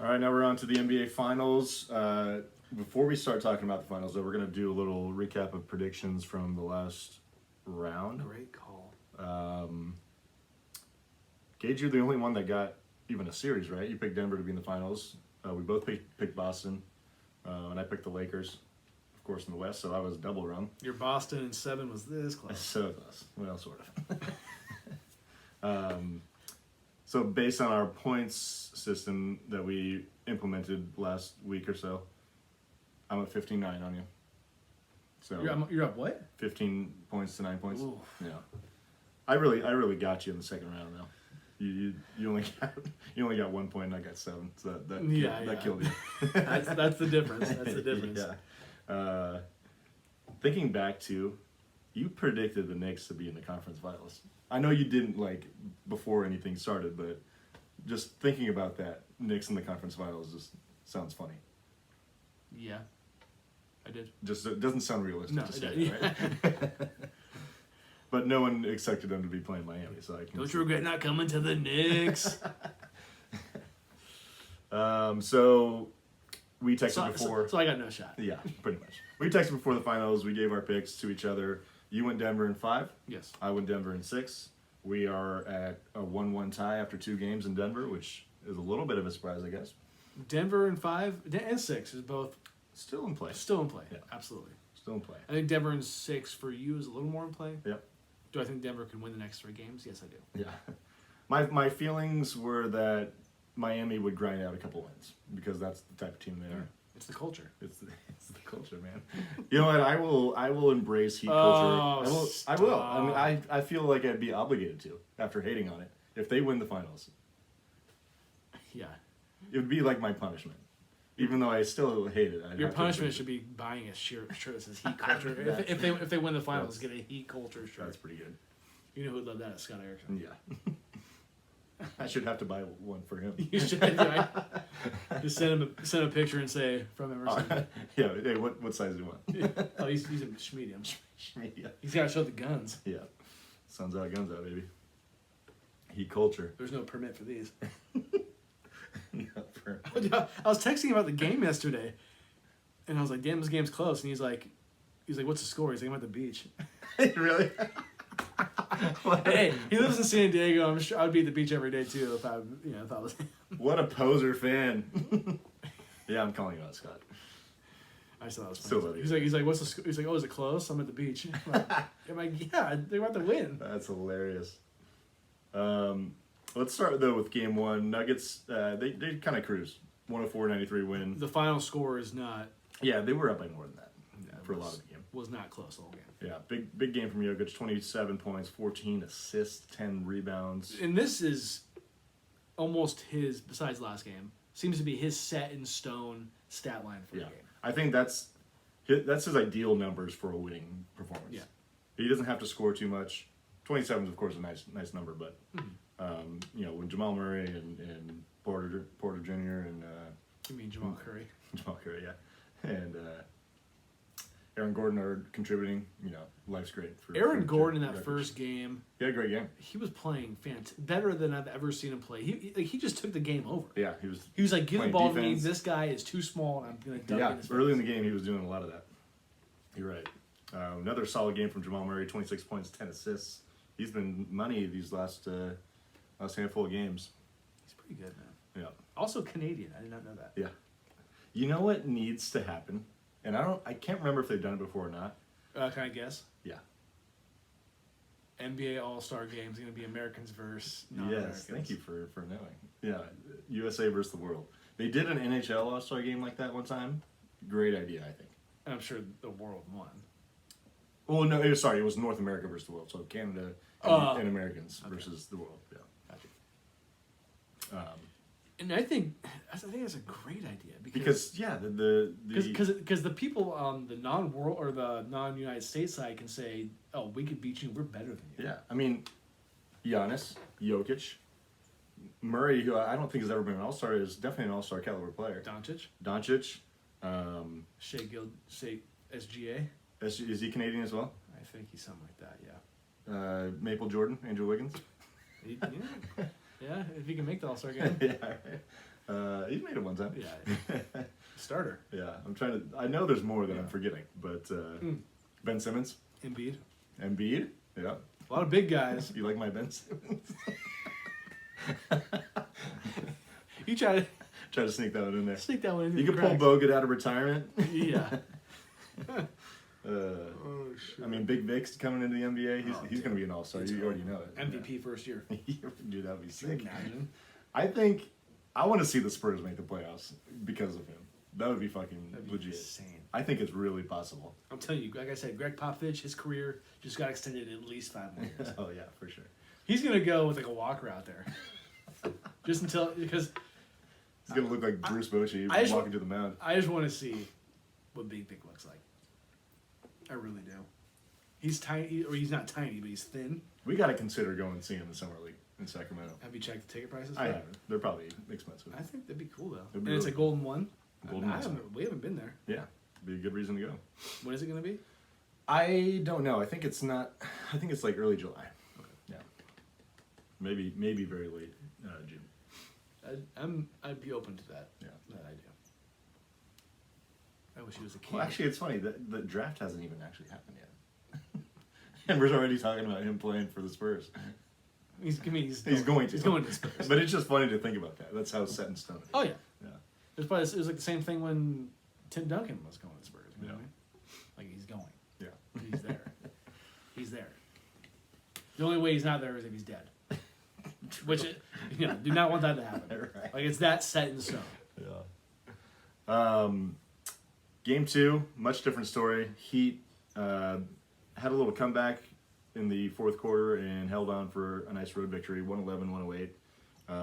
All right, now we're on to the NBA Finals. Before we start talking about the finals, though, we're going to do a little recap of predictions from the last round. Great call. Gage, you're the only one that got even a series, right? You picked Denver to be in the finals. We both picked Boston, and I picked the Lakers, of course, in the West, so I was double rung. Your Boston in 7 was this close. So it was. Well, sort of. So based on our points system that we implemented last week or so, I'm at 15-9 on you. So You're up what? 15 points to 9 points. Ooh. Yeah, I really got you in the second round though. You only got 1 point and I got 7, so that killed you. that's the difference. That's the difference. Yeah. Thinking back to, you predicted the Knicks to be in the conference finals. I know you didn't before anything started, but just thinking about that, Knicks in the conference finals just sounds funny. Yeah, I did. Just it doesn't sound realistic No, to say, right? But no one expected them to be playing Miami, so I can. Don't you regret not coming to the Knicks? So we texted before. So I got no shot. Yeah, pretty much. We texted before the finals. We gave our picks to each other. You went Denver in 5. Yes. I went Denver in 6. We are at a 1-1 tie after 2 games in Denver, which is a little bit of a surprise, I guess. Denver in 5 and 6 is both Still in play. still in play. Yeah. Absolutely. Still in play. I think Denver in 6 for you is a little more in play. Yep. Do I think Denver can win the next 3 games? Yes, I do. Yeah. My feelings were that Miami would grind out a couple wins because that's the type of team they are. It's the culture. It's the culture, man. You know what? I will embrace Heat Oh, culture. I will. I mean, I feel like I'd be obligated to after hating on it if they win the finals. Yeah. It would be like my punishment, even though I still hate it. Your punishment should be buying a shirt that says Heat culture. if they win the finals, get a Heat culture shirt. That's pretty good. You know who'd love that? Scott Erickson. Yeah. I should have to buy one for him. You should, right? Just send a picture and say from Emerson. Yeah. Hey, what size do you want? Oh, he's a medium. Yeah. He's got to show the guns. Yeah. Sun's out, guns out, baby. Heat culture. There's no permit for these. Yeah, I was texting him about the game yesterday, and I was like, "Damn, this game's close." And he's like, "What's the score?" He's like, "I'm at the beach." Really? Hey, he lives in San Diego. I'm sure I'd be at the beach every day too if I was. What a poser fan. Yeah, I'm calling you out, Scott. I just thought that was Still funny. love you. He's like, what's the score? He's like, oh, is it close? I'm at the beach. I'm like, yeah, they're about to win. That's hilarious. Let's start though with game 1. Nuggets, they kind of cruised. 104-93 win. The final score is not. Yeah, they were up by more than that for a lot of the game. Was not close the whole game. Yeah, big game from Jokic. 27 points, 14 assists, 10 rebounds. And this is almost his, besides last game, seems to be his set in stone stat line for the game. I think that's his ideal numbers for a winning performance. Yeah. He doesn't have to score too much. 27 is, of course, a nice number, but when Jamal Murray and Porter Jr. and You mean Jamal Curry? Jamal Curry, yeah, and Aaron Gordon are contributing. Life's great. Aaron Gordon in that first game, he had a great game. he was playing better than I've ever seen him play. He just took the game over. Yeah, He was like, give the playing ball to me. defense. This guy is too small, and I'm gonna dunk in his face. Early in the game, he was doing a lot of that. You're right. Another solid game from Jamal Murray. 26 points, 10 assists. He's been money these last handful of games. He's pretty good, man. Yeah. Also Canadian. I did not know that. Yeah. You know what needs to happen? And I can't remember if they've done it before or not. Can I guess? Yeah. NBA All-Star Game is going to be Americans versus non-Americans. Yes, thank you for knowing. Yeah, USA versus the world. They did an NHL All-Star Game like that one time. Great idea, I think. I'm sure the world won. Well, no, it was North America versus the world. So Canada and Americans versus the world. Yeah. Gotcha. And I think that's a great idea because because the people on the non-world or the non-United States side can say, "Oh, we could beat you. We're better than you." Yeah, I mean, Giannis, Jokic, Murray, who I don't think has ever been an All-Star, is definitely an All-Star caliber player. Doncic, Shea SGA. Is he Canadian as well? I think he's something like that. Yeah. Maple Jordan, Andrew Wiggins. Yeah, if he can make the All-Star game. Yeah. He's made it one time. Yeah. Starter. Yeah, I'm trying to. I know there's more that I'm forgetting, but Ben Simmons, Embiid. Embiid. Yeah, A lot of big guys. you like my Ben Simmons? You try Try to sneak that one in there. to sneak that one in. You could pull Bogut out of retirement. Yeah. I mean, Big Vic's coming into the NBA. He's going to be an all-star. You already know it. MVP first year. Dude, that'd be Can you sick. imagine? I think I want to see the Spurs make the playoffs because of him. That would be fucking That'd be legit. insane. I think it's really possible. I'm telling you, like I said, Greg Popovich, his career just got extended at least 5 more years. Oh yeah, for sure. He's gonna go with like a walker out there, just until because He's gonna look like Bruce Bochy I just- walking to the mound. I just want to see what Big Vic looks like. I really do. He's tiny, or he's not tiny, but he's thin. We got to consider going and seeing him in the summer league in Sacramento. Have you checked the ticket prices? I for it? haven't. They're probably expensive. I think that'd be cool though. It'd be And it's a really golden one. Golden One's We haven't been there. Yeah, be a good reason to go. When is it gonna be? I don't know. I think it's not. I think it's like early July. Okay. Yeah. Maybe very late June. I'd be open to that. Yeah. That idea. I wish he was a kid. Well, actually, it's funny that the draft hasn't even actually happened yet, and we're already talking about him playing for the Spurs. He's going to. He's going to Spurs. But it's just funny to think about that. That's how set in stone it is. Oh yeah. Yeah. It was like the same thing when Tim Duncan was going to Spurs. You know Yeah. what I mean? Like he's going. Yeah. He's there. He's there. The only way he's not there is if he's dead. Which, do not want that to happen. Right. Like it's that set in stone. Yeah. Game 2, much different story. Heat had a little comeback in the fourth quarter and held on for a nice road victory, 111-108.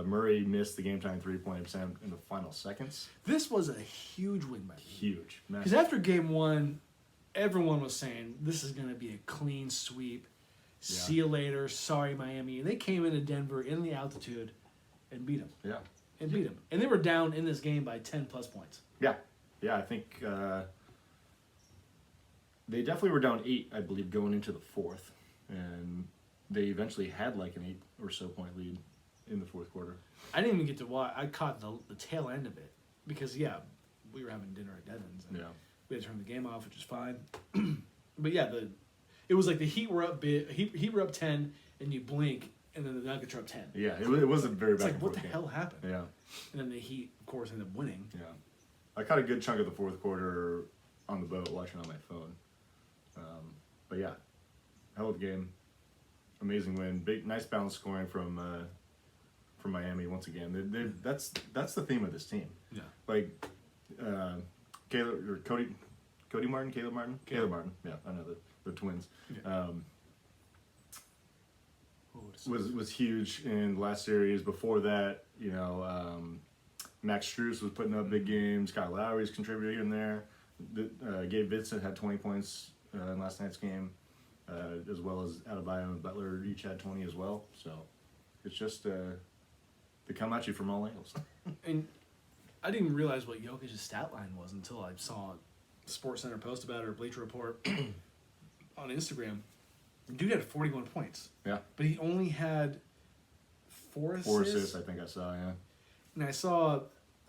Murray missed the game-time three-point attempt in the final seconds. This was a huge win by the Heat. Huge. Because Massive. after game 1, everyone was saying this is going to be a clean sweep. See you later. Sorry, Miami. And they came into Denver in the altitude and beat them. Yeah. And beat them. And they were down in this game by 10 plus points. Yeah. Yeah, I think they definitely were down 8, I believe, going into the fourth. And they eventually had like an 8 or so point lead in the fourth quarter. I didn't even get to watch. I caught the tail end of it. Because, we were having dinner at Devon's. And Yeah. we had to turn the game off, which is fine. But yeah, it was like the Heat were up big. Heat were up 10, and you blink, and then the Nuggets are up 10. Yeah, it was a very It's back like, and what forth the game. hell happened? Yeah. And then the Heat, of course, ended up winning. Yeah. I caught a good chunk of the fourth quarter on the boat watching on my phone. But yeah, hell of a game. Amazing win. Nice balance scoring from Miami once again. That's the theme of this team. Yeah. Like Caleb Martin. Yeah, I know the twins. Yeah. Was huge in the last series. Before that, Max Strus was putting up big games. Kyle Lowry's contributing here and there. Gabe Vincent had 20 points in last night's game, as well as Adebayo and Butler each had 20 as well. So it's just they come at you from all angles. And I didn't realize what Jokic's stat line was until I saw SportsCenter post about it or Bleacher Report on Instagram. Dude had 41 points. Yeah. But he only had 4 assists. 4 assists, I think I saw. Yeah. And I saw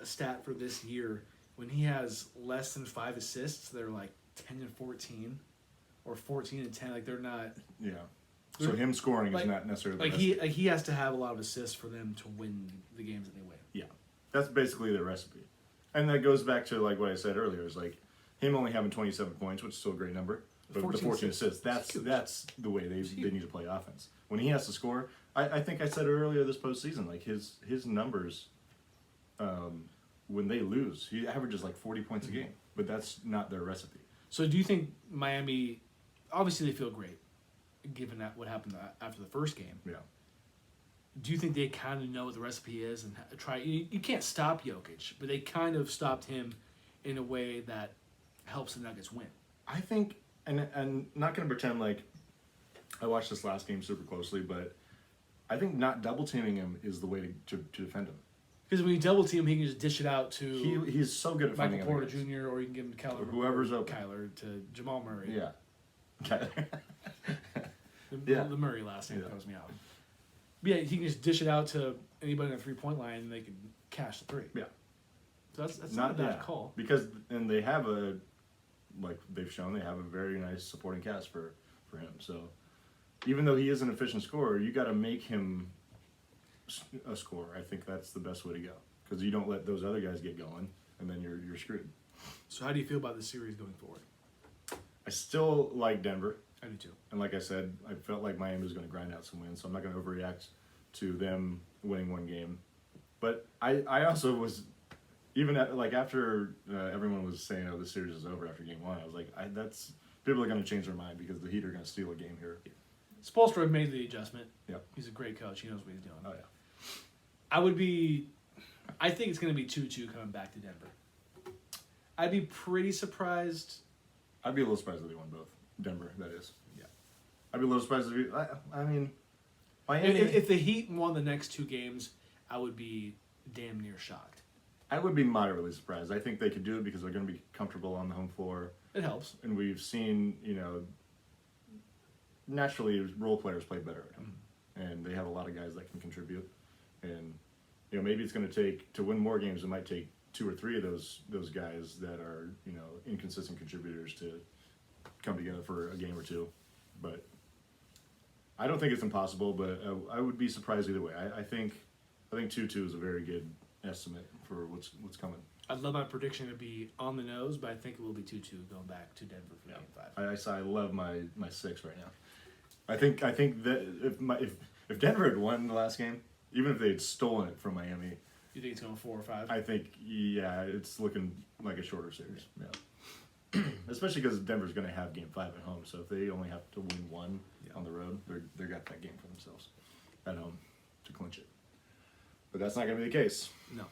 a stat for this year when he has less than 5 assists, they're like 10 and 14 or 14 and 10. Like they're not. Yeah. So him scoring Like- is not necessarily the Like best. he has to have a lot of assists for them to win the games that they win. Yeah, that's basically the recipe, and that goes back to like what I said earlier. Is like him only having 27 points, which is still a great number, but the 14 assists. That's the way they need to play offense. When he has to score, I think I said earlier this postseason, like his numbers, when they lose, he averages like 40 points a game, but that's not their recipe. So do you think Miami? Obviously, they feel great, given that what happened after the first game. Yeah. Do you think they kind of know what the recipe is and try? You can't stop Jokic, but they kind of stopped him in a way that helps the Nuggets win. I think, and not going to pretend like I watched this last game super closely, but I think not double teaming him is the way to defend him. Because when you double team, he can just dish it out to He's so good at Michael finding Porter other guys. Jr. or you can give him to Kyler. Whoever's open. Kyler to Jamal Murray. Yeah. Okay. The Murray last name throws me out. But yeah, he can just dish it out to anybody on the 3-point line and they can cash the 3. Yeah. So that's not a bad yeah, call. because and they have like they've shown they have a very nice supporting cast for him. So even though he is an efficient scorer, you got to make him a scorer. I think that's the best way to go because you don't let those other guys get going, and then you're screwed. So how do you feel about the series going forward? I still like Denver, I do too. and like I said, I felt like Miami was going to grind out some wins, so I'm not going to overreact to them winning one game. But I also was even after everyone was saying, "Oh, the series is over after game one," I was like, "That's people are going to change their mind because the Heat are going to steal a game here." Spoelstra made the adjustment. Yeah. He's a great coach. He knows what he's doing. Oh yeah. I think it's going to be 2-2 coming back to Denver. I'd be pretty surprised. I'd be a little surprised if they won both. Denver, that is. Yeah. I'd be a little surprised if I mean, Miami. If the Heat won the next 2 games, I would be damn near shocked. I would be moderately surprised. I think they could do it because they're going to be comfortable on the home floor. It helps. And we've seen, naturally role players play better at them. And they have a lot of guys that can contribute. And, maybe it's going to take, to win more games, it might take 2 or 3 of those guys that are, inconsistent contributors to come together for a game or 2. But I don't think it's impossible, but I would be surprised either way. I think 2-2 is a very good estimate for what's coming. I'd love my prediction to be on the nose, but I think it will be 2-2 going back to Denver for Game 5. I love my 6 right now. I think that if Denver had won the last game, even if they had stolen it from Miami, You think it's going 4 or 5? I think it's looking like a shorter series. Yeah, especially because Denver's going to have Game 5 at home, so if they only have to win one on the road, they got that game for themselves at home to clinch it. But that's not going to be the case. No.